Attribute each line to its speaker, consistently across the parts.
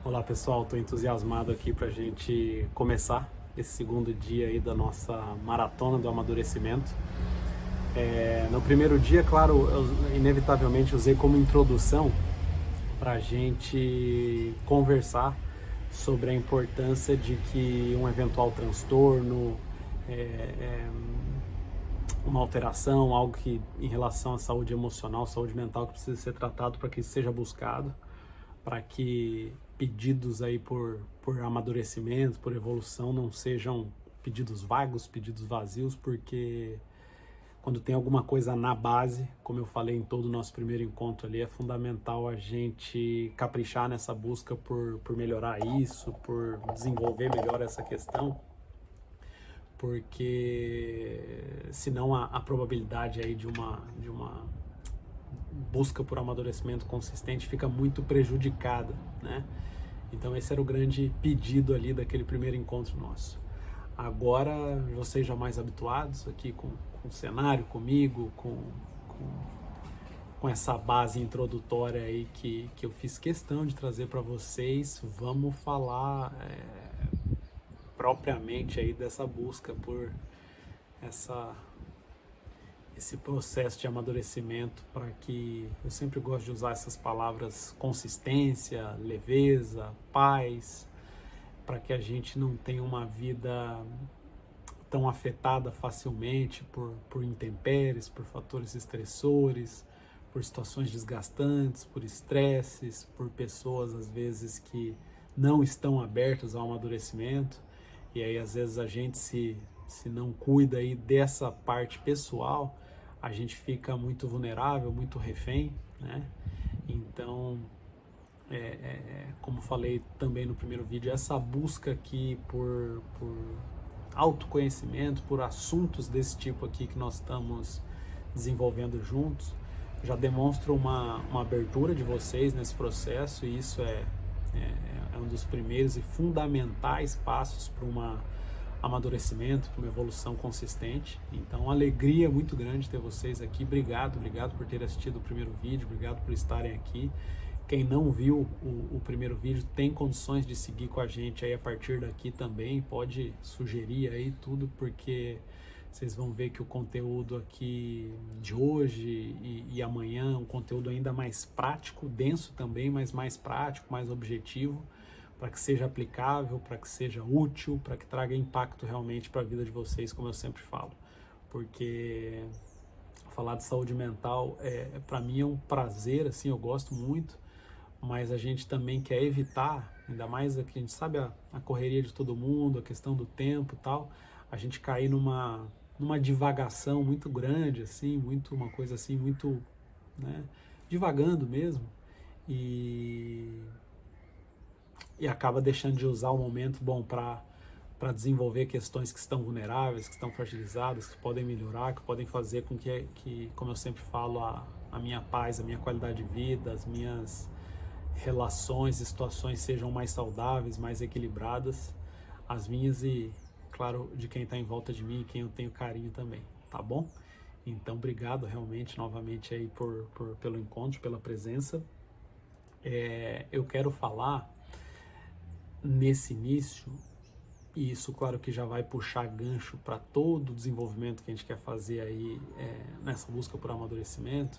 Speaker 1: Olá pessoal, estou entusiasmado aqui para a gente começar esse segundo dia aí da nossa maratona do amadurecimento. No primeiro dia, claro, eu inevitavelmente usei como introdução para a gente conversar sobre a importância de que um eventual transtorno, uma alteração, algo que em relação à saúde emocional, saúde mental que precisa ser tratado para que isso seja buscado, para que pedidos aí por amadurecimento, por evolução, não sejam pedidos vagos, pedidos vazios, porque quando tem alguma coisa na base, como eu falei em todo o nosso primeiro encontro ali, é fundamental a gente caprichar nessa busca por melhorar isso, por desenvolver melhor essa questão, porque senão a probabilidade aí de uma busca por amadurecimento consistente fica muito prejudicada, né? Então esse era o grande pedido ali daquele primeiro encontro nosso. Agora, vocês já mais habituados aqui com o cenário, comigo, com essa base introdutória aí que eu fiz questão de trazer para vocês, vamos falar propriamente aí dessa busca por esse processo de amadurecimento, para que eu sempre gosto de usar essas palavras: consistência, leveza, paz, para que a gente não tenha uma vida tão afetada facilmente por intempéries, por fatores estressores, por situações desgastantes, por estresses, por pessoas às vezes que não estão abertas ao amadurecimento. E aí às vezes a gente se não cuida aí dessa parte pessoal, a gente fica muito vulnerável, muito refém, né? Então, como falei também no primeiro vídeo, essa busca aqui por autoconhecimento, por assuntos desse tipo aqui que nós estamos desenvolvendo juntos, já demonstra uma abertura de vocês nesse processo, e isso é um dos primeiros e fundamentais passos para um amadurecimento, para uma evolução consistente. Então, uma alegria muito grande ter vocês aqui. Obrigado por ter assistido o primeiro vídeo, obrigado por estarem aqui. Quem não viu o primeiro vídeo tem condições de seguir com a gente aí a partir daqui também, pode sugerir aí tudo, porque vocês vão ver que o conteúdo aqui de hoje e amanhã é um conteúdo ainda mais prático, denso também, mas mais prático, mais objetivo, para que seja aplicável, para que seja útil, para que traga impacto realmente para a vida de vocês, como eu sempre falo. Porque falar de saúde mental para mim é um prazer, assim, eu gosto muito, mas a gente também quer evitar, ainda mais aqui, a gente sabe a correria de todo mundo, a questão do tempo e tal, a gente cair numa divagação muito grande, assim, uma coisa assim, muito, né, divagando mesmo, e acaba deixando de usar o momento bom para desenvolver questões que estão vulneráveis, que estão fragilizadas, que podem melhorar, que podem fazer com que como eu sempre falo, a minha paz, a minha qualidade de vida, as minhas relações e situações sejam mais saudáveis, mais equilibradas, as minhas e, claro, de quem está em volta de mim e quem eu tenho carinho também, tá bom? Então, obrigado realmente, novamente aí pelo encontro, pela presença. Eu quero falar nesse início, e isso claro que já vai puxar gancho para todo o desenvolvimento que a gente quer fazer aí nessa busca por amadurecimento,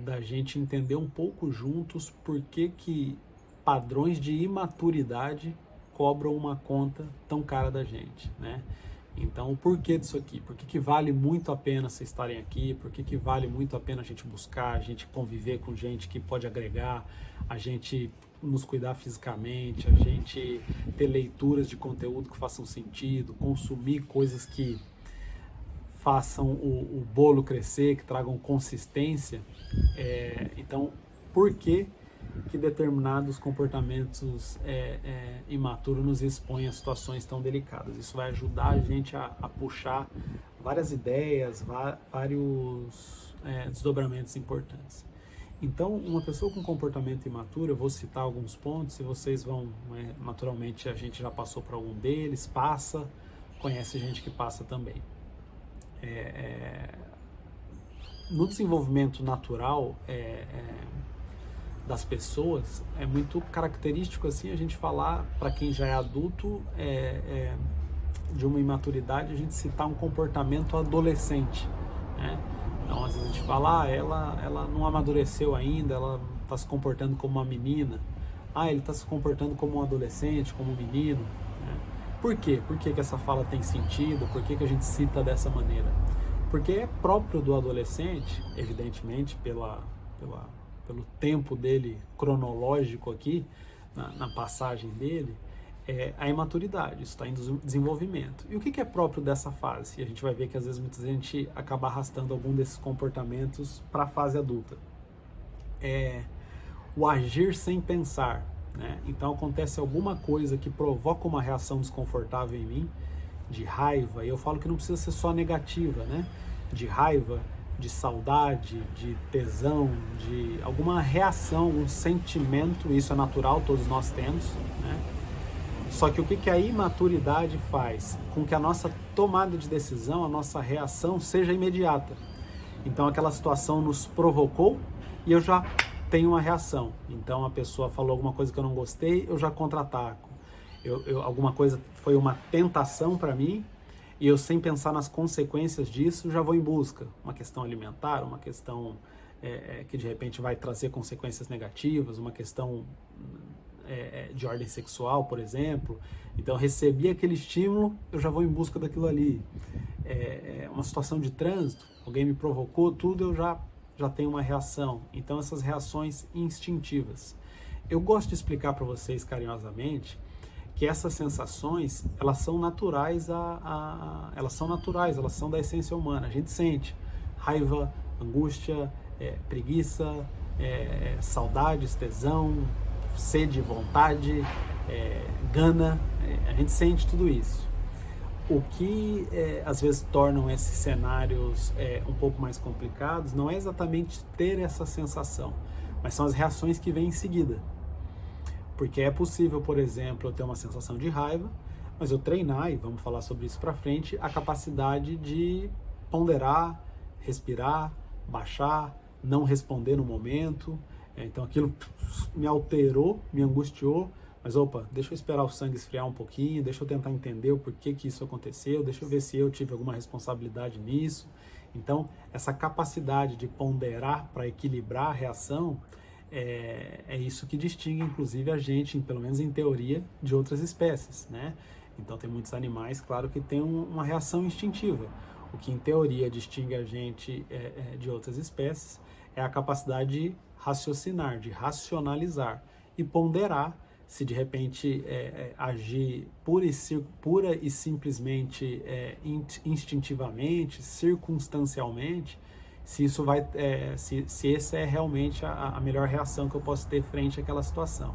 Speaker 1: da gente entender um pouco juntos por que padrões de imaturidade cobram uma conta tão cara da gente, né? Então, o porquê disso aqui? Por que vale muito a pena vocês estarem aqui? Por que vale muito a pena a gente buscar, a gente conviver com gente que pode agregar, a gente nos cuidar fisicamente, a gente ter leituras de conteúdo que façam sentido, consumir coisas que façam o bolo crescer, que tragam consistência? Então, por que determinados comportamentos imaturos nos expõem a situações tão delicadas? Isso vai ajudar a gente a puxar várias ideias, vários desdobramentos importantes. Então, uma pessoa com comportamento imaturo, eu vou citar alguns pontos e vocês vão, naturalmente, a gente já passou por algum deles, conhece gente que passa também. No desenvolvimento natural, das pessoas, é muito característico assim a gente falar, para quem já é adulto, de uma imaturidade, a gente citar um comportamento adolescente, né? Então, às vezes a gente fala, ela não amadureceu ainda, ela está se comportando como uma menina. Ele está se comportando como um adolescente, como um menino, né? Por quê? Por que essa fala tem sentido? Por que a gente cita dessa maneira? Porque é próprio do adolescente, evidentemente, pelo tempo dele cronológico aqui, na passagem dele, a imaturidade, isso está em desenvolvimento. E o que é próprio dessa fase? E a gente vai ver que às vezes muita gente acaba arrastando algum desses comportamentos para a fase adulta. O agir sem pensar, né? Então acontece alguma coisa que provoca uma reação desconfortável em mim, de raiva, e eu falo que não precisa ser só negativa, né? De raiva, de saudade, de tesão, de alguma reação, um sentimento, isso é natural, todos nós temos, né? Só que o que a imaturidade faz? Com que a nossa tomada de decisão, a nossa reação seja imediata. Então aquela situação nos provocou e eu já tenho uma reação. Então a pessoa falou alguma coisa que eu não gostei, eu já contra-ataco. Alguma coisa foi uma tentação para mim e eu, sem pensar nas consequências disso, já vou em busca. Uma questão alimentar, uma questão que de repente vai trazer consequências negativas, uma questão de ordem sexual, por exemplo. Então, recebi aquele estímulo, eu já vou em busca daquilo ali. Uma situação de trânsito, alguém me provocou, tudo, eu já tenho uma reação. Então, essas reações instintivas. Eu gosto de explicar para vocês carinhosamente que essas sensações, elas são naturais, elas são da essência humana. A gente sente raiva, angústia, preguiça, saudades, tesão, sede, vontade, gana, a gente sente tudo isso. O que às vezes tornam esses cenários um pouco mais complicados não é exatamente ter essa sensação, mas são as reações que vêm em seguida. Porque é possível, por exemplo, eu ter uma sensação de raiva, mas eu treinar, e vamos falar sobre isso para frente, a capacidade de ponderar, respirar, baixar, não responder no momento. Então aquilo me alterou, me angustiou, mas opa, deixa eu esperar o sangue esfriar um pouquinho, deixa eu tentar entender o porquê que isso aconteceu, deixa eu ver se eu tive alguma responsabilidade nisso. Então, essa capacidade de ponderar para equilibrar a reação é isso que distingue, inclusive, a gente, pelo menos em teoria, de outras espécies, né? Então, tem muitos animais, claro, que têm uma reação instintiva. O que, em teoria, distingue a gente de outras espécies é a capacidade de raciocinar, de racionalizar e ponderar se, de repente, agir pura e simplesmente instintivamente, circunstancialmente, se isso vai, se essa é realmente a melhor reação que eu posso ter frente àquela situação.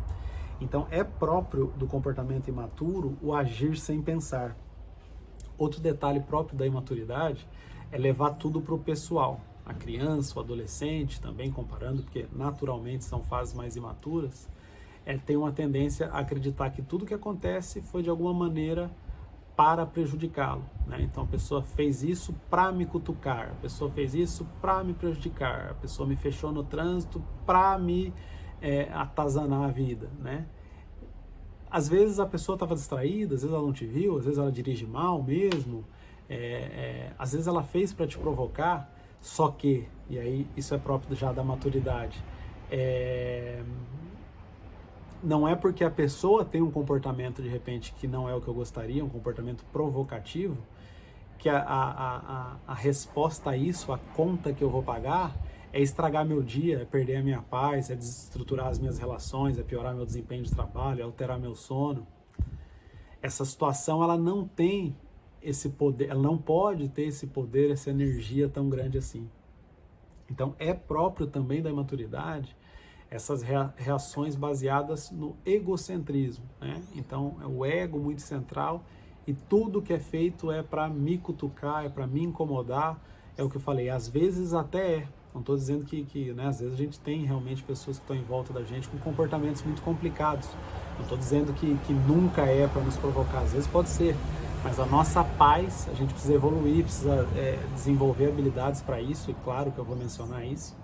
Speaker 1: Então, é próprio do comportamento imaturo o agir sem pensar. Outro detalhe próprio da imaturidade é levar tudo para o pessoal. A criança, o adolescente, também comparando, porque naturalmente são fases mais imaturas, tem uma tendência a acreditar que tudo que acontece foi de alguma maneira para prejudicá-lo, né? Então a pessoa fez isso para me cutucar, a pessoa fez isso para me prejudicar, a pessoa me fechou no trânsito para me atazanar a vida, né? Às vezes a pessoa estava distraída, às vezes ela não te viu, às vezes ela dirige mal mesmo, às vezes ela fez para te provocar, só que, e aí isso é próprio já da maturidade, não é porque a pessoa tem um comportamento, de repente, que não é o que eu gostaria, um comportamento provocativo, que a resposta a isso, a conta que eu vou pagar, é estragar meu dia, é perder a minha paz, é desestruturar as minhas relações, é piorar meu desempenho de trabalho, é alterar meu sono. Essa situação, ela não tem esse poder, ela não pode ter esse poder, essa energia tão grande assim. Então, é próprio também da imaturidade essas reações baseadas no egocentrismo, né? Então, é o ego muito central e tudo que é feito é para me cutucar, é para me incomodar, é o que eu falei, às vezes até não estou dizendo que né, às vezes a gente tem realmente pessoas que estão em volta da gente com comportamentos muito complicados, não estou dizendo que nunca é para nos provocar, às vezes pode ser, mas a nossa paz, a gente precisa evoluir, precisa desenvolver habilidades para isso, e claro que eu vou mencionar isso,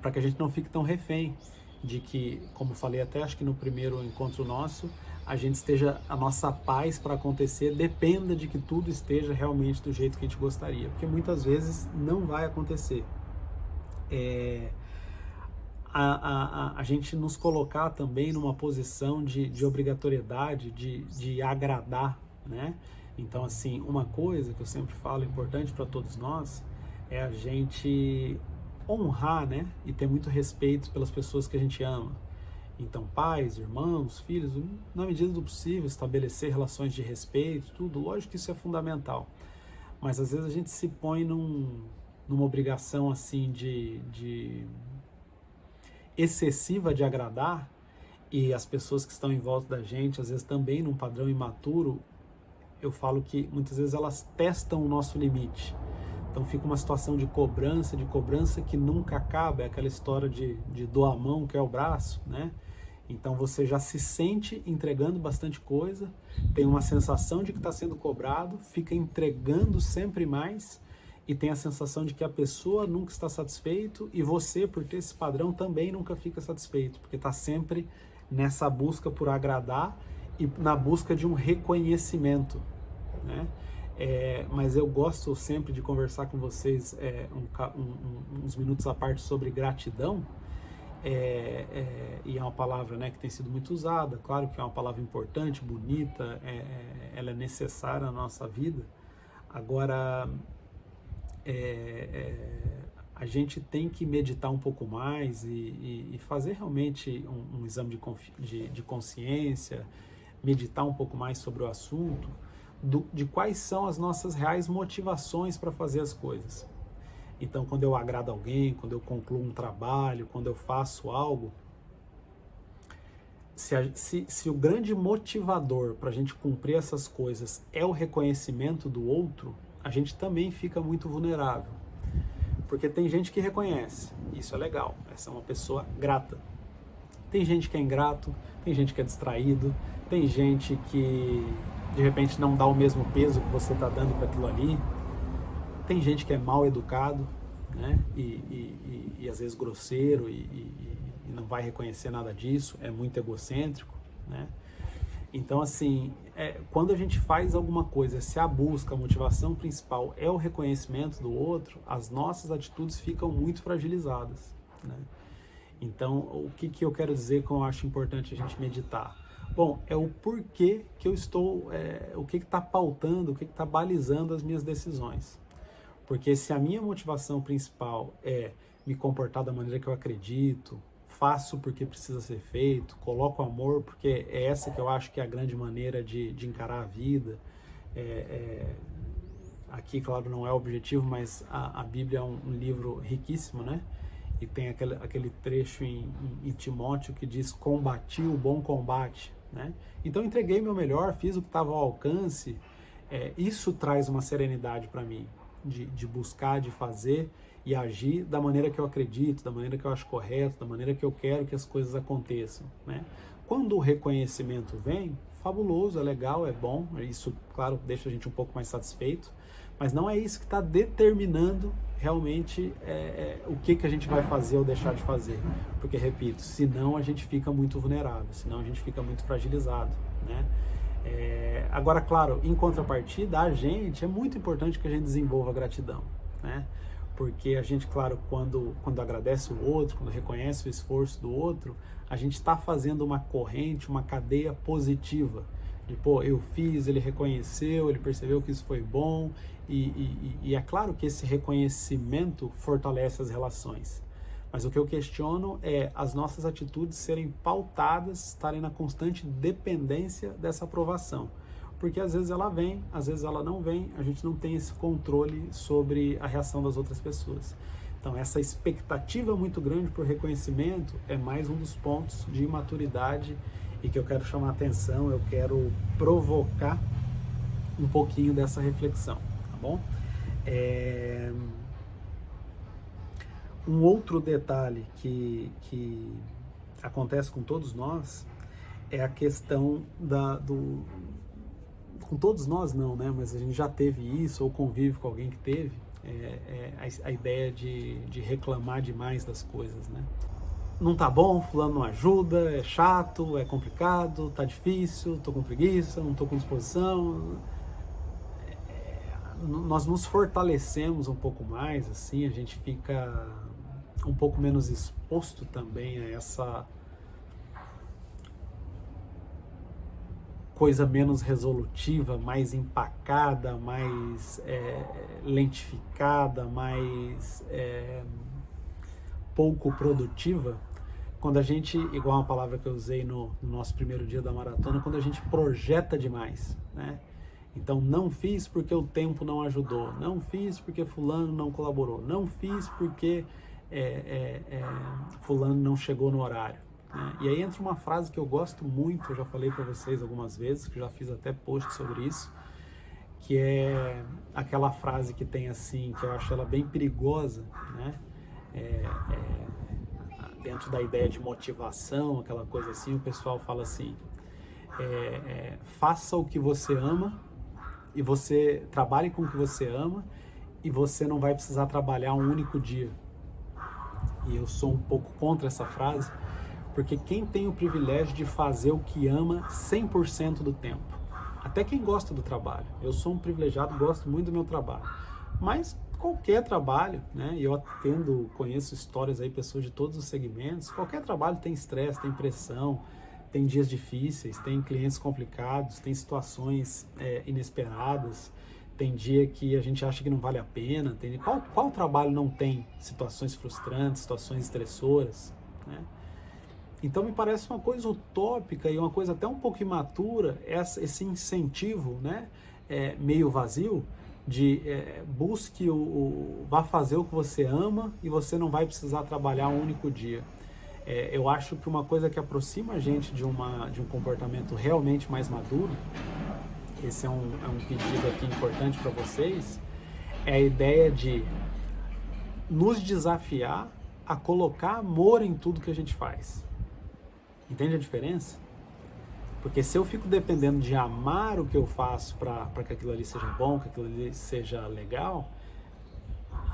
Speaker 1: para que a gente não fique tão refém de que, como falei até acho que no primeiro encontro nosso, a nossa paz para acontecer dependa de que tudo esteja realmente do jeito que a gente gostaria, porque muitas vezes não vai acontecer. A gente nos colocar também numa posição de obrigatoriedade, de agradar, né? Então, assim, uma coisa que eu sempre falo importante para todos nós é a gente honrar, né? E ter muito respeito pelas pessoas que a gente ama. Então, pais, irmãos, filhos, na medida do possível, estabelecer relações de respeito, tudo. Lógico que isso é fundamental. Mas, às vezes, a gente se põe numa obrigação, assim, de excessiva de agradar, e as pessoas que estão em volta da gente, às vezes também num padrão imaturo, eu falo que muitas vezes elas testam o nosso limite. Então fica uma situação de cobrança que nunca acaba, é aquela história de doar a mão, que é o braço, né? Então você já se sente entregando bastante coisa, tem uma sensação de que está sendo cobrado, fica entregando sempre mais, e tem a sensação de que a pessoa nunca está satisfeito, e você, por ter esse padrão, também nunca fica satisfeito, porque está sempre nessa busca por agradar e na busca de um reconhecimento, né? Mas eu gosto sempre de conversar com vocês uns minutos à parte sobre gratidão, e é uma palavra, né, que tem sido muito usada, claro que é uma palavra importante, bonita, ela é necessária na nossa vida. Agora, a gente tem que meditar um pouco mais e fazer realmente um exame de consciência, meditar um pouco mais sobre o assunto, de quais são as nossas reais motivações para fazer as coisas. Então, quando eu agrado alguém, quando eu concluo um trabalho, quando eu faço algo, se o grande motivador para a gente cumprir essas coisas é o reconhecimento do outro, a gente também fica muito vulnerável. Porque tem gente que reconhece, isso é legal, essa é uma pessoa grata. Tem gente que é ingrato, tem gente que é distraído, tem gente que de repente não dá o mesmo peso que você está dando para aquilo ali, tem gente que é mal educado, né? E às vezes grosseiro e não vai reconhecer nada disso, é muito egocêntrico, né? Então, assim, quando a gente faz alguma coisa, se a busca, a motivação principal é o reconhecimento do outro, as nossas atitudes ficam muito fragilizadas, né? Então, o que eu quero dizer que eu acho importante a gente meditar? Bom, é o porquê que eu estou, o que está pautando, o que está balizando as minhas decisões. Porque se a minha motivação principal é me comportar da maneira que eu acredito, faço porque precisa ser feito, coloco amor porque é essa que eu acho que é a grande maneira de encarar a vida. Aqui, claro, não é o objetivo, mas a Bíblia é um livro riquíssimo, né? E tem aquele trecho em Timóteo que diz: combati o bom combate, né? Então entreguei meu melhor, fiz o que estava ao alcance. Isso traz uma serenidade para mim, de buscar, de fazer e agir da maneira que eu acredito, da maneira que eu acho correto, da maneira que eu quero que as coisas aconteçam, né? Quando o reconhecimento vem, fabuloso, é legal, é bom, isso, claro, deixa a gente um pouco mais satisfeito, mas não é isso que está determinando realmente o que a gente vai fazer ou deixar de fazer, porque, repito, senão a gente fica muito vulnerável, senão a gente fica muito fragilizado, né? Agora, claro, em contrapartida, a gente, é muito importante que a gente desenvolva a gratidão, né? Porque a gente, claro, quando agradece o outro, quando reconhece o esforço do outro, a gente está fazendo uma corrente, uma cadeia positiva. De, pô, eu fiz, ele reconheceu, ele percebeu que isso foi bom, e é claro que esse reconhecimento fortalece as relações. Mas o que eu questiono é as nossas atitudes serem pautadas, estarem na constante dependência dessa aprovação. Porque às vezes ela vem, às vezes ela não vem, a gente não tem esse controle sobre a reação das outras pessoas. Então essa expectativa muito grande por reconhecimento é mais um dos pontos de imaturidade e que eu quero chamar a atenção, eu quero provocar um pouquinho dessa reflexão, tá bom? Um outro detalhe que acontece com todos nós é a questão com todos nós não, né? Mas a gente já teve isso, ou convive com alguém que teve, a ideia de reclamar demais das coisas, né? não tá bom, fulano não ajuda, é chato, é complicado, tá difícil, tô com preguiça, não tô com disposição. Nós nos fortalecemos um pouco mais, assim, a gente fica um pouco menos exposto também a essa coisa menos resolutiva, mais empacada, mais lentificada, mais pouco produtiva, quando a gente, igual uma palavra que eu usei no nosso primeiro dia da maratona, quando a gente projeta demais, né? Então, não fiz porque o tempo não ajudou, não fiz porque fulano não colaborou, não fiz porque fulano não chegou no horário. Né? E aí entra uma frase que eu gosto muito, eu já falei para vocês algumas vezes, que já fiz até post sobre isso, que é aquela frase que tem assim, que eu acho ela bem perigosa, né? Dentro da ideia de motivação, aquela coisa assim, o pessoal fala assim, faça o que você ama, e você trabalhe com o que você ama, e você não vai precisar trabalhar um único dia. E eu sou um pouco contra essa frase, porque quem tem o privilégio de fazer o que ama 100% do tempo, até quem gosta do trabalho, eu sou um privilegiado, gosto muito do meu trabalho, mas qualquer trabalho, né, e eu conheço histórias aí, pessoas de todos os segmentos, qualquer trabalho tem estresse, tem pressão, tem dias difíceis, tem clientes complicados, tem situações inesperadas, tem dia que a gente acha que não vale a pena, qual trabalho não tem situações frustrantes, situações estressoras, né? Então me parece uma coisa utópica e uma coisa até um pouco imatura, esse incentivo, né, meio vazio, de busque vá fazer o que você ama e você não vai precisar trabalhar um único dia. Eu acho que uma coisa que aproxima a gente de um comportamento realmente mais maduro, esse é um pedido aqui importante para vocês, é a ideia de nos desafiar a colocar amor em tudo que a gente faz. Entende a diferença? Porque se eu fico dependendo de amar o que eu faço para que aquilo ali seja bom, que aquilo ali seja legal,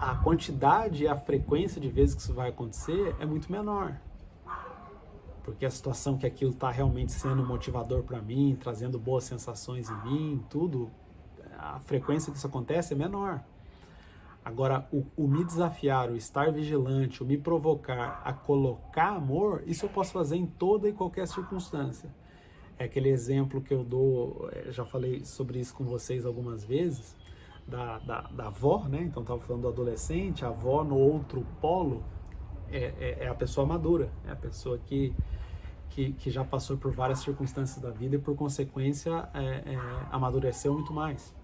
Speaker 1: a quantidade e a frequência de vezes que isso vai acontecer é muito menor. Porque a situação que aquilo está realmente sendo motivador para mim, trazendo boas sensações em mim, tudo, a frequência que isso acontece é menor. Agora, o me desafiar, o estar vigilante, o me provocar a colocar amor, isso eu posso fazer em toda e qualquer circunstância. É aquele exemplo que eu dou, já falei sobre isso com vocês algumas vezes, da avó, né? Então estava falando do adolescente, a avó no outro polo é a pessoa madura, é a pessoa que já passou por várias circunstâncias da vida e por consequência amadureceu muito mais.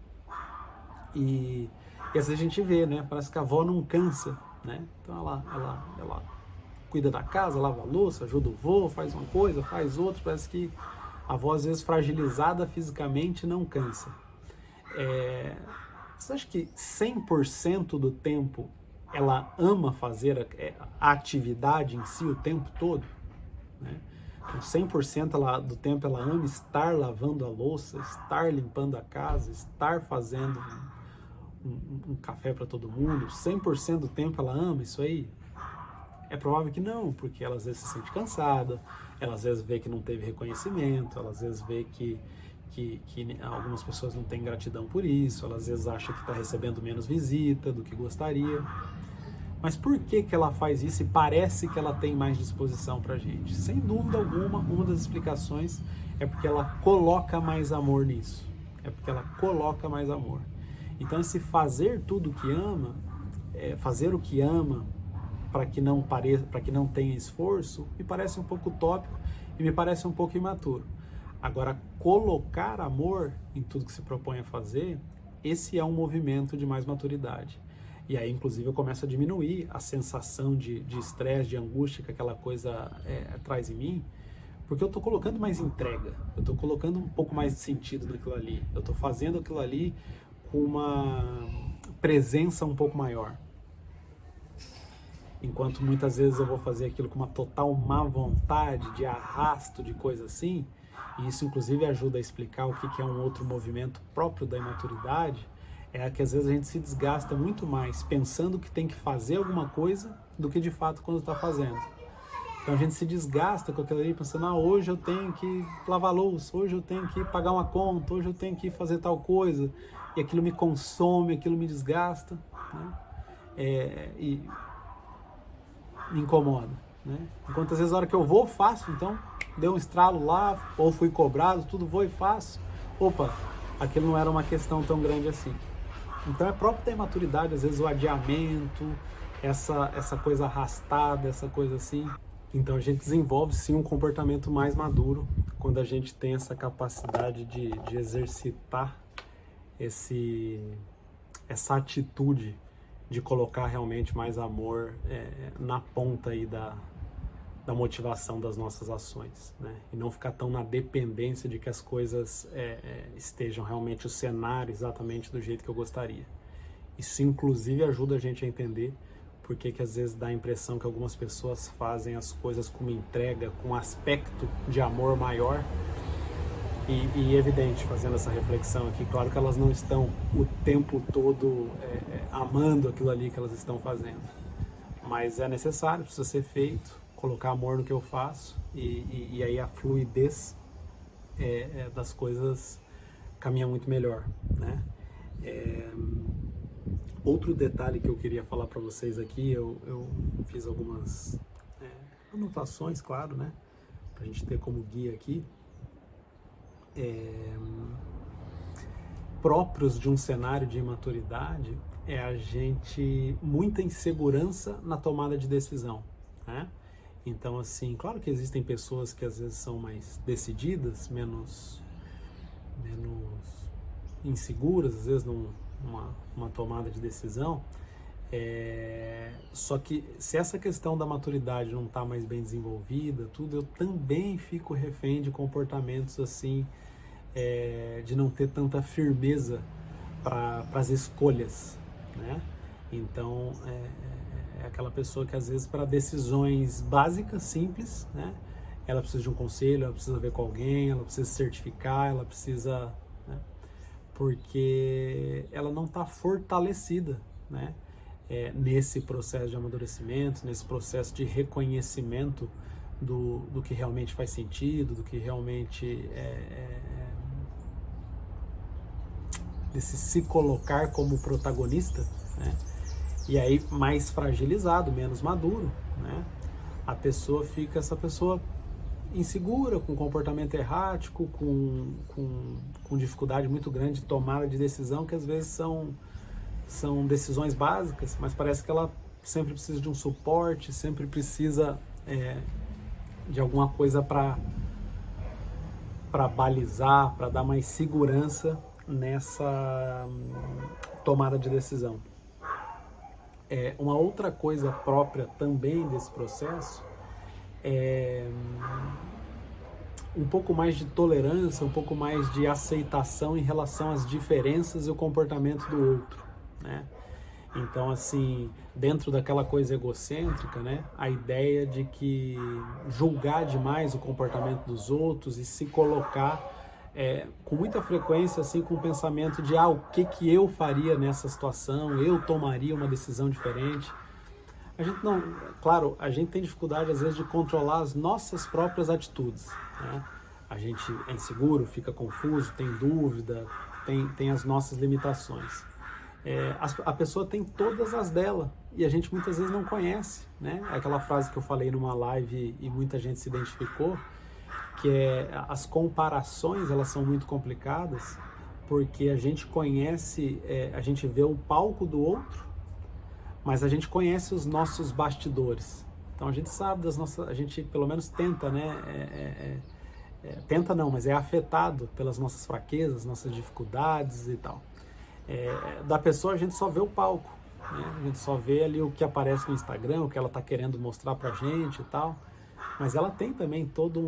Speaker 1: E às vezes a gente vê, né? Parece que a avó não cansa, né? Então ela cuida da casa, lava a louça, ajuda o vô, faz uma coisa, faz outra, parece que a avó às vezes fragilizada fisicamente não cansa. Você acha que 100% do tempo ela ama fazer a atividade em si o tempo todo? Né? Então 100% do tempo ela ama estar lavando a louça, estar limpando a casa, estar fazendo um café para todo mundo, 100% do tempo ela ama isso aí? É provável que não, porque ela às vezes se sente cansada, ela às vezes vê que não teve reconhecimento, ela às vezes vê que algumas pessoas não têm gratidão por isso, ela às vezes acha que está recebendo menos visita do que gostaria. Mas por que ela faz isso e parece que ela tem mais disposição para a gente? Sem dúvida alguma, uma das explicações é porque ela coloca mais amor nisso. É porque ela coloca mais amor. Então esse fazer tudo o que ama, fazer o que ama para que não tenha esforço, me parece um pouco utópico e me parece um pouco imaturo. Agora, colocar amor em tudo que se propõe a fazer, esse é um movimento de mais maturidade. E aí, inclusive, eu começo a diminuir a sensação de estresse, de angústia que aquela coisa traz em mim, porque eu estou colocando mais entrega, eu estou colocando um pouco mais de sentido naquilo ali, eu estou fazendo aquilo ali com uma presença um pouco maior. Enquanto muitas vezes eu vou fazer aquilo com uma total má vontade, de arrasto, de coisa assim, e isso inclusive ajuda a explicar o que é um outro movimento próprio da imaturidade, é que às vezes a gente se desgasta muito mais pensando que tem que fazer alguma coisa do que de fato quando está fazendo. Então a gente se desgasta com aquilo ali, pensando, hoje eu tenho que lavar louça, hoje eu tenho que pagar uma conta, hoje eu tenho que fazer tal coisa, e aquilo me consome, aquilo me desgasta, né? E me incomoda, né? Enquanto às vezes a hora que eu vou, faço, então deu um estralo lá, ou fui cobrado, tudo vou e faço, opa, aquilo não era uma questão tão grande assim. Então é próprio da imaturidade, às vezes o adiamento, essa coisa arrastada, essa coisa assim. Então a gente desenvolve sim um comportamento mais maduro quando a gente tem essa capacidade de exercitar essa atitude de colocar realmente mais amor na ponta aí da motivação das nossas ações, né? E não ficar tão na dependência de que as coisas estejam realmente o cenário exatamente do jeito que eu gostaria. Isso inclusive ajuda a gente a entender por que às vezes dá a impressão que algumas pessoas fazem as coisas com uma entrega, com um aspecto de amor maior. E evidente, fazendo essa reflexão aqui, claro que elas não estão o tempo todo amando aquilo ali que elas estão fazendo. Mas é necessário, precisa ser feito, colocar amor no que eu faço e aí a fluidez das coisas caminha muito melhor, né? Outro detalhe que eu queria falar para vocês aqui, eu fiz algumas anotações, claro, né? Para a gente ter como guia aqui. Próprios de um cenário de imaturidade a gente muita insegurança na tomada de decisão, né? Então, assim, claro que existem pessoas que às vezes são mais decididas, menos inseguras, às vezes numa tomada de decisão, só que se essa questão da maturidade não está mais bem desenvolvida, tudo, eu também fico refém de comportamentos assim, de não ter tanta firmeza para as escolhas, né? Então é aquela pessoa que às vezes para decisões básicas, simples, né? Ela precisa de um conselho, ela precisa ver com alguém, ela precisa se certificar, ela precisa, né? Porque ela não está fortalecida, né? Nesse processo de amadurecimento, nesse processo de reconhecimento do que realmente faz sentido, do que realmente desse se colocar como protagonista, né? E aí mais fragilizado, menos maduro, né? A pessoa fica essa pessoa insegura, com comportamento errático, com dificuldade muito grande de tomada de decisão, que às vezes são decisões básicas, mas parece que ela sempre precisa de um suporte, sempre precisa de alguma coisa para balizar, para dar mais segurança nessa tomada de decisão. Uma outra coisa própria também desse processo é um pouco mais de tolerância, um pouco mais de aceitação em relação às diferenças e o comportamento do outro, né? Então, assim, dentro daquela coisa egocêntrica, né, a ideia de que julgar demais o comportamento dos outros e se colocar com muita frequência, assim, com o pensamento de o que eu faria nessa situação, eu tomaria uma decisão diferente. A gente não, claro, a gente tem dificuldade às vezes de controlar as nossas próprias atitudes, né? A gente é inseguro, fica confuso, tem dúvida, tem as nossas limitações. A pessoa tem todas as dela e a gente muitas vezes não conhece, né? Aquela frase que eu falei numa live e muita gente se identificou, que as comparações, elas são muito complicadas, porque a gente conhece, a gente vê o palco do outro, mas a gente conhece os nossos bastidores. Então a gente sabe das nossas, a gente pelo menos tenta, né? Tenta não, mas é afetado pelas nossas fraquezas, nossas dificuldades e tal. Da pessoa a gente só vê o palco, né? A gente só vê ali o que aparece no Instagram, o que ela está querendo mostrar pra gente e tal, mas ela tem também todo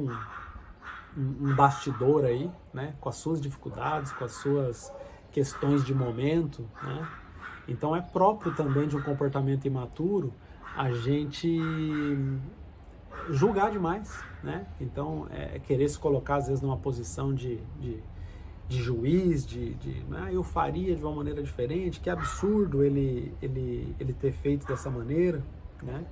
Speaker 1: um bastidor aí, né? Com as suas dificuldades, com as suas questões de momento, né? Então é próprio também de um comportamento imaturo a gente julgar demais, né? Então querer se colocar às vezes numa posição de juiz, eu faria de uma maneira diferente, que absurdo ele ter feito dessa maneira, né?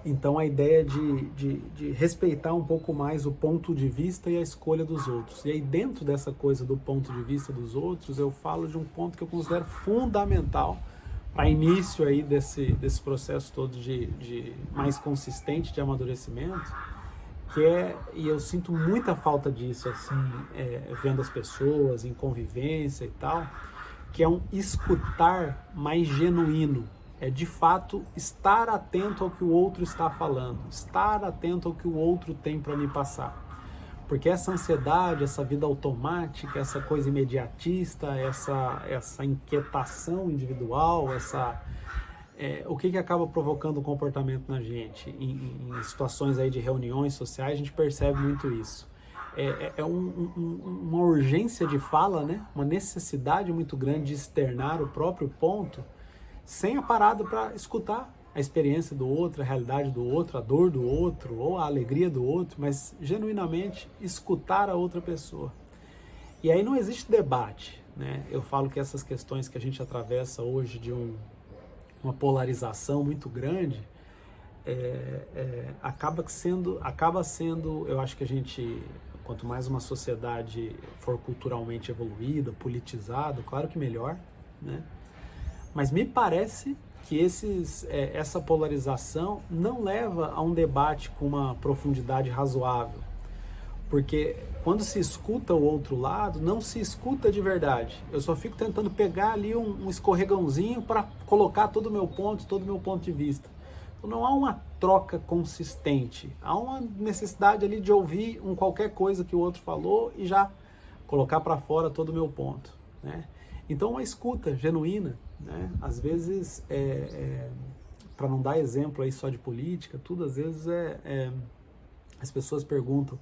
Speaker 1: Então a ideia de respeitar um pouco mais o ponto de vista e a escolha dos outros. E aí dentro dessa coisa do ponto de vista dos outros, eu falo de um ponto que eu considero fundamental para início aí desse processo todo de mais consistente de amadurecimento, que e eu sinto muita falta disso, assim, vendo as pessoas, em convivência e tal, que é um escutar mais genuíno. É de fato estar atento ao que o outro está falando, estar atento ao que o outro tem para me passar. Porque essa ansiedade, essa vida automática, essa coisa imediatista, essa inquietação individual, o que acaba provocando um comportamento na gente? Em situações aí de reuniões sociais, a gente percebe muito isso. Uma urgência de fala, né? Uma necessidade muito grande de externar o próprio ponto, sem a parada para escutar a experiência do outro, a realidade do outro, a dor do outro, ou a alegria do outro, mas genuinamente escutar a outra pessoa. E aí não existe debate, né? Eu falo que essas questões que a gente atravessa hoje de uma polarização muito grande, acaba sendo, eu acho que a gente, quanto mais uma sociedade for culturalmente evoluída, politizada, claro que melhor, né? Mas me parece que essa polarização não leva a um debate com uma profundidade razoável. Porque quando se escuta o outro lado, não se escuta de verdade. Eu só fico tentando pegar ali um escorregãozinho para colocar todo o meu ponto de vista. Então não há uma troca consistente. Há uma necessidade ali de ouvir qualquer coisa que o outro falou e já colocar para fora todo o meu ponto, né? Então uma escuta genuína, né? Às vezes, para não dar exemplo aí só de política, tudo às vezes as pessoas perguntam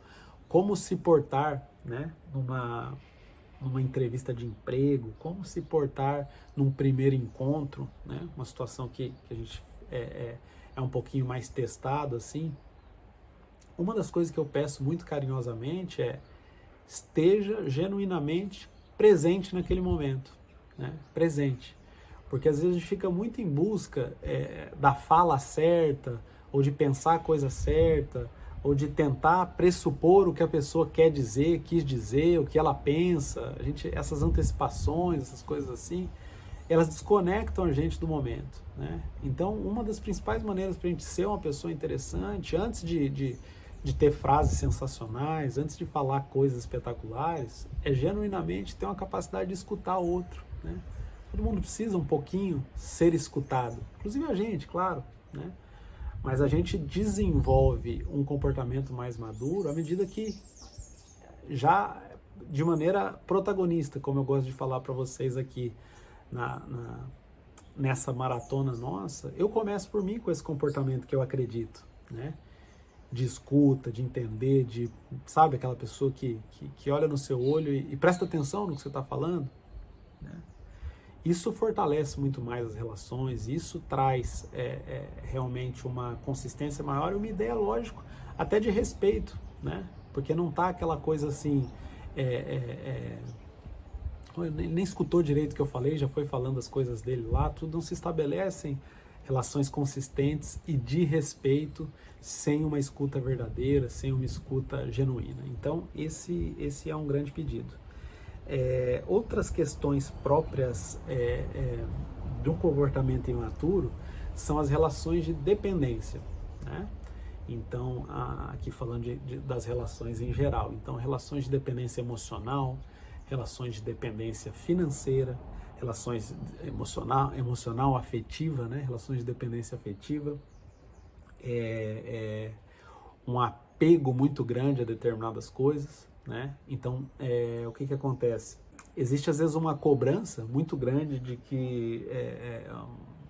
Speaker 1: como se portar, né? Numa entrevista de emprego, como se portar num primeiro encontro, né? Uma situação que a gente é um pouquinho mais testado assim. Uma das coisas que eu peço muito carinhosamente esteja genuinamente presente naquele momento, né? Presente. Porque às vezes a gente fica muito em busca da fala certa, ou de pensar a coisa certa, ou de tentar pressupor o que a pessoa quer dizer, quis dizer, o que ela pensa. Essas antecipações, essas coisas assim, elas desconectam a gente do momento, né? Então, uma das principais maneiras para a gente ser uma pessoa interessante, antes de ter frases sensacionais, antes de falar coisas espetaculares, é genuinamente ter uma capacidade de escutar o outro, né? Todo mundo precisa um pouquinho ser escutado, inclusive a gente, claro, né? Mas a gente desenvolve um comportamento mais maduro à medida que, já de maneira protagonista, como eu gosto de falar para vocês aqui nessa maratona nossa, eu começo por mim com esse comportamento que eu acredito, né? De escuta, de entender, sabe, aquela pessoa que olha no seu olho e presta atenção no que você está falando, né? Isso fortalece muito mais as relações, isso traz realmente uma consistência maior e uma ideia, lógico, até de respeito, né? Porque não tá aquela coisa assim, nem escutou direito o que eu falei, já foi falando as coisas dele lá, tudo, não se estabelecem relações consistentes e de respeito sem uma escuta verdadeira, sem uma escuta genuína. Então, esse é um grande pedido. Outras questões próprias de um comportamento imaturo são as relações de dependência, né? Então, aqui falando das relações em geral, então relações de dependência emocional, relações de dependência financeira, relações emocional afetiva, né? Relações de dependência afetiva, um apego muito grande a determinadas coisas, né? Então, o que acontece? Existe às vezes uma cobrança muito grande de que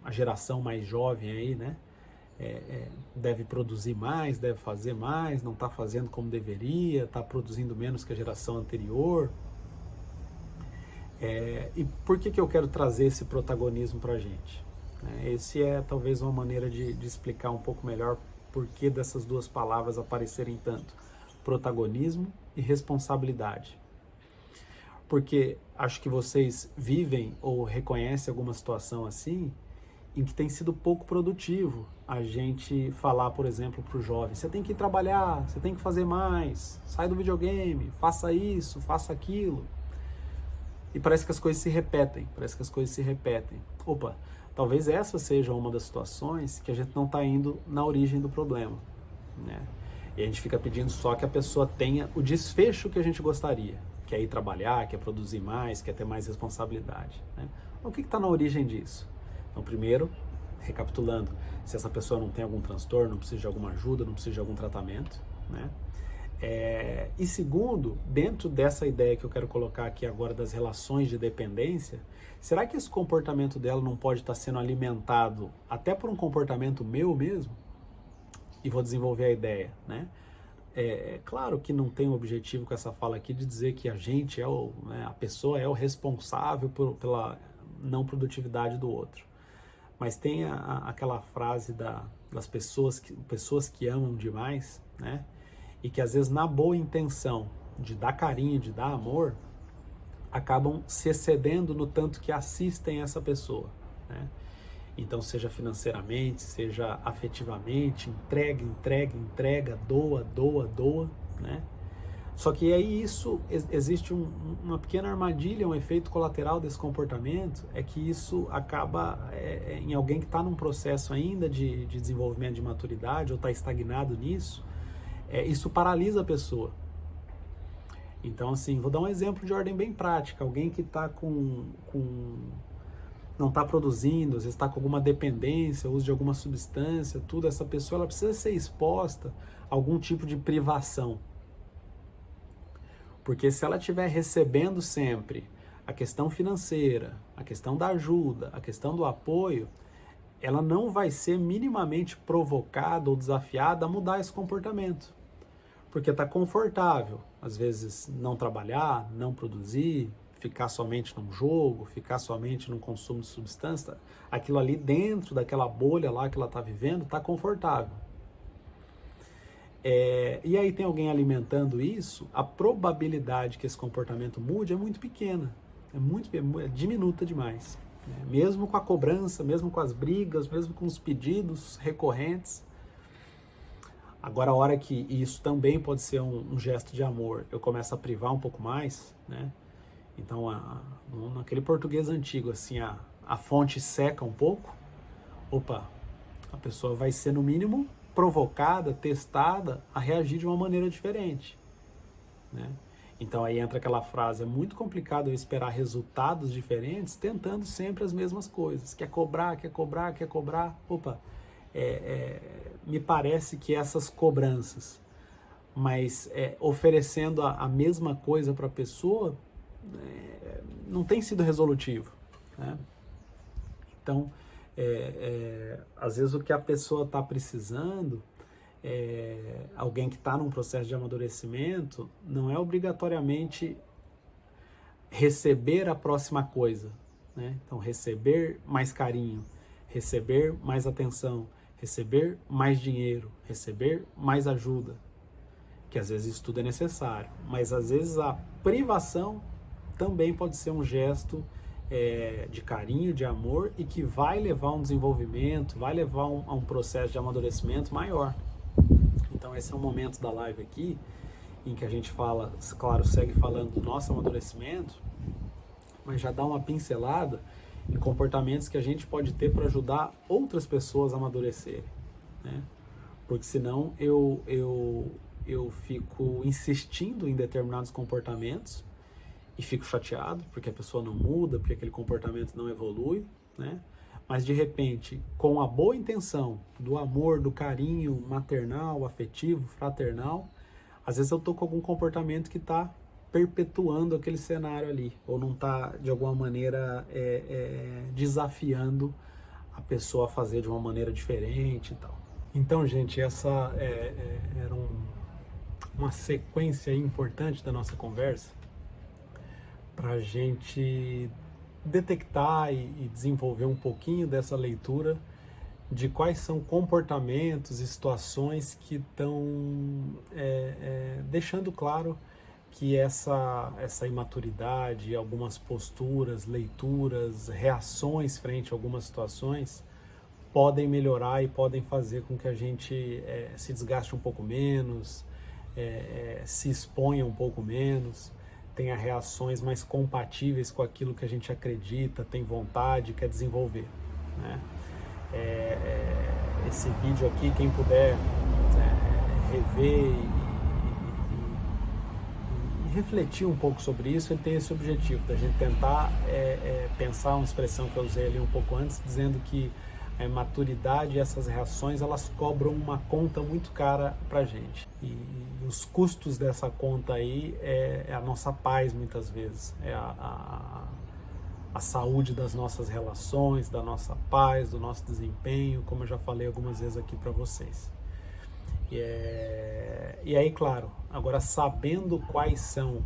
Speaker 1: a geração mais jovem aí, né? Deve produzir mais, deve fazer mais, não está fazendo como deveria, está produzindo menos que a geração anterior. E por que eu quero trazer esse protagonismo para a gente? Esse talvez uma maneira de explicar um pouco melhor por que dessas duas palavras aparecerem tanto: protagonismo e responsabilidade. Porque acho que vocês vivem ou reconhecem alguma situação assim, em que tem sido pouco produtivo a gente falar, por exemplo, para o jovem: você tem que ir trabalhar, você tem que fazer mais, sai do videogame, faça isso, faça aquilo. E parece que as coisas se repetem, Opa, talvez essa seja uma das situações que a gente não está indo na origem do problema, né? E a gente fica pedindo só que a pessoa tenha o desfecho que a gente gostaria, quer ir trabalhar, quer produzir mais, quer ter mais responsabilidade, né? O que está na origem disso? Então, primeiro, recapitulando, se essa pessoa não tem algum transtorno, não precisa de alguma ajuda, não precisa de algum tratamento, né? E segundo, dentro dessa ideia que eu quero colocar aqui agora das relações de dependência, será que esse comportamento dela não pode estar sendo alimentado até por um comportamento meu mesmo? E vou desenvolver a ideia, né? Claro que não tem o objetivo com essa fala aqui de dizer que a gente a pessoa é o responsável pela não produtividade do outro. Mas tem aquela frase das pessoas que amam demais, né? E que às vezes na boa intenção de dar carinho, de dar amor, acabam se excedendo no tanto que assistem essa pessoa, né? Então, seja financeiramente, seja afetivamente, entrega, doa, né? Só que aí existe uma pequena armadilha, um efeito colateral desse comportamento, é que isso acaba em alguém que está num processo ainda de desenvolvimento de maturidade ou está estagnado nisso, isso paralisa a pessoa. Então, assim, vou dar um exemplo de ordem bem prática. Alguém que está não está produzindo, às vezes está com alguma dependência, uso de alguma substância, tudo, essa pessoa ela precisa ser exposta a algum tipo de privação. Porque se ela estiver recebendo sempre a questão financeira, a questão da ajuda, a questão do apoio, ela não vai ser minimamente provocada ou desafiada a mudar esse comportamento. Porque está confortável, às vezes, não trabalhar, não produzir, ficar somente num jogo, ficar somente num consumo de substância, aquilo ali dentro daquela bolha lá que ela está vivendo, está confortável. E aí tem alguém alimentando isso, a probabilidade que esse comportamento mude é muito pequena, é diminuta demais. Né? Mesmo com a cobrança, mesmo com as brigas, mesmo com os pedidos recorrentes. Agora, a hora que isso também pode ser um gesto de amor, eu começo a privar um pouco mais, né? Então, naquele português antigo, assim, a fonte seca um pouco, opa, a pessoa vai ser, no mínimo, provocada, testada a reagir de uma maneira diferente, né? Então, aí entra aquela frase: é muito complicado eu esperar resultados diferentes tentando sempre as mesmas coisas. Quer cobrar. Opa, me parece que essas cobranças, mas oferecendo a mesma coisa para a pessoa, não tem sido resolutivo, né? Então, às vezes o que a pessoa está precisando, alguém que está num processo de amadurecimento, não é obrigatoriamente receber a próxima coisa, né? Então, receber mais carinho, receber mais atenção, receber mais dinheiro, receber mais ajuda, que às vezes isso tudo é necessário, mas às vezes a privação também pode ser um gesto de carinho, de amor, e que vai levar a um desenvolvimento, vai levar a um processo de amadurecimento maior. Então esse é um momento da live aqui, em que a gente fala, claro, segue falando do nosso amadurecimento, mas já dá uma pincelada em comportamentos que a gente pode ter para ajudar outras pessoas a amadurecerem, né? Porque senão eu fico insistindo em determinados comportamentos e fico chateado porque a pessoa não muda, porque aquele comportamento não evolui, né? Mas de repente, com a boa intenção do amor, do carinho maternal, afetivo, fraternal, às vezes eu tô com algum comportamento que está perpetuando aquele cenário ali, ou não está de alguma maneira desafiando a pessoa a fazer de uma maneira diferente e tal. Então, gente, essa era uma sequência importante da nossa conversa para a gente detectar e desenvolver um pouquinho dessa leitura de quais são comportamentos e situações que estão deixando claro que essa imaturidade, algumas posturas, leituras, reações frente a algumas situações podem melhorar e podem fazer com que a gente se desgaste um pouco menos, se exponha um pouco menos, tenha reações mais compatíveis com aquilo que a gente acredita, tem vontade, quer desenvolver, né? Esse vídeo aqui, quem puder rever e refletir um pouco sobre isso, ele tem esse objetivo, da gente tentar pensar uma expressão que eu usei ali um pouco antes, dizendo que a maturidade e essas reações, elas cobram uma conta muito cara pra gente. E os custos dessa conta aí é a nossa paz, muitas vezes. É a saúde das nossas relações, da nossa paz, do nosso desempenho, como eu já falei algumas vezes aqui para vocês. E aí, claro, agora sabendo quais são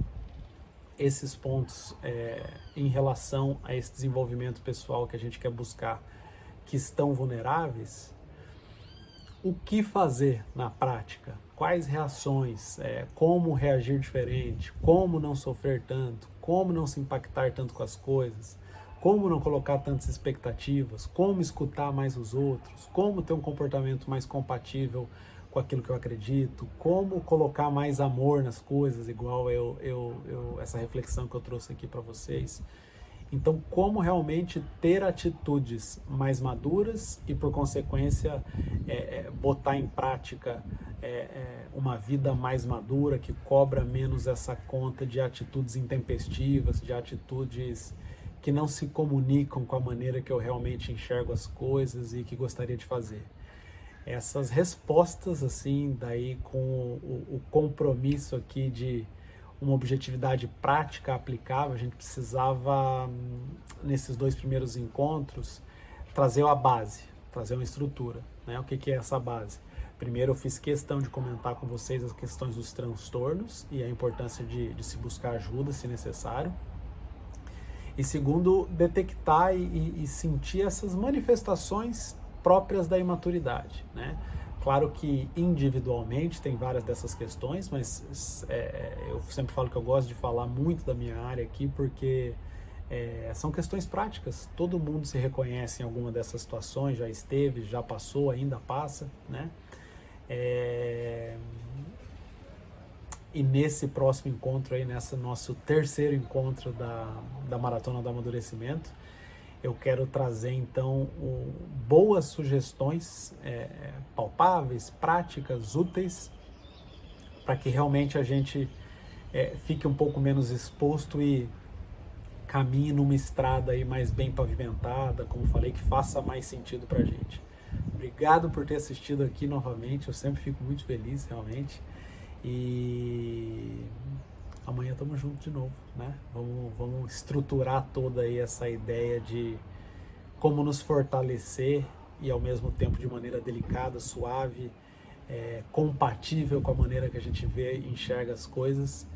Speaker 1: esses pontos em relação a esse desenvolvimento pessoal que a gente quer buscar, que estão vulneráveis, o que fazer na prática? Quais reações? Como reagir diferente? Como não sofrer tanto? Como não se impactar tanto com as coisas? Como não colocar tantas expectativas? Como escutar mais os outros? Como ter um comportamento mais compatível com aquilo que eu acredito? Como colocar mais amor nas coisas, igual essa reflexão que eu trouxe aqui para vocês? Então, como realmente ter atitudes mais maduras e, por consequência, botar em prática uma vida mais madura, que cobra menos essa conta de atitudes intempestivas, de atitudes que não se comunicam com a maneira que eu realmente enxergo as coisas e que gostaria de fazer. Essas respostas, assim, daí com o compromisso aqui de uma objetividade prática, aplicável, a gente precisava, nesses 2 primeiros encontros, trazer a base, trazer uma estrutura, né? O que é essa base? Primeiro, eu fiz questão de comentar com vocês as questões dos transtornos e a importância de se buscar ajuda, se necessário. E segundo, detectar e sentir essas manifestações próprias da imaturidade, né? Claro que individualmente tem várias dessas questões, mas eu sempre falo que eu gosto de falar muito da minha área aqui, porque são questões práticas. Todo mundo se reconhece em alguma dessas situações, já esteve, já passou, ainda passa, né? E nesse próximo encontro aí, nesse nosso terceiro encontro da Maratona do Amadurecimento, eu quero trazer então boas sugestões palpáveis, práticas, úteis, para que realmente a gente fique um pouco menos exposto e caminhe numa estrada aí mais bem pavimentada, como falei, que faça mais sentido para a gente. Obrigado por ter assistido aqui novamente, eu sempre fico muito feliz realmente, e amanhã estamos juntos de novo, né? Vamos estruturar toda aí essa ideia de como nos fortalecer e ao mesmo tempo de maneira delicada, suave, compatível com a maneira que a gente vê e enxerga as coisas,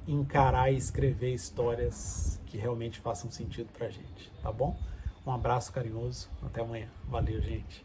Speaker 1: encarar e escrever histórias que realmente façam sentido pra gente, tá bom? Um abraço carinhoso, até amanhã. Valeu, gente.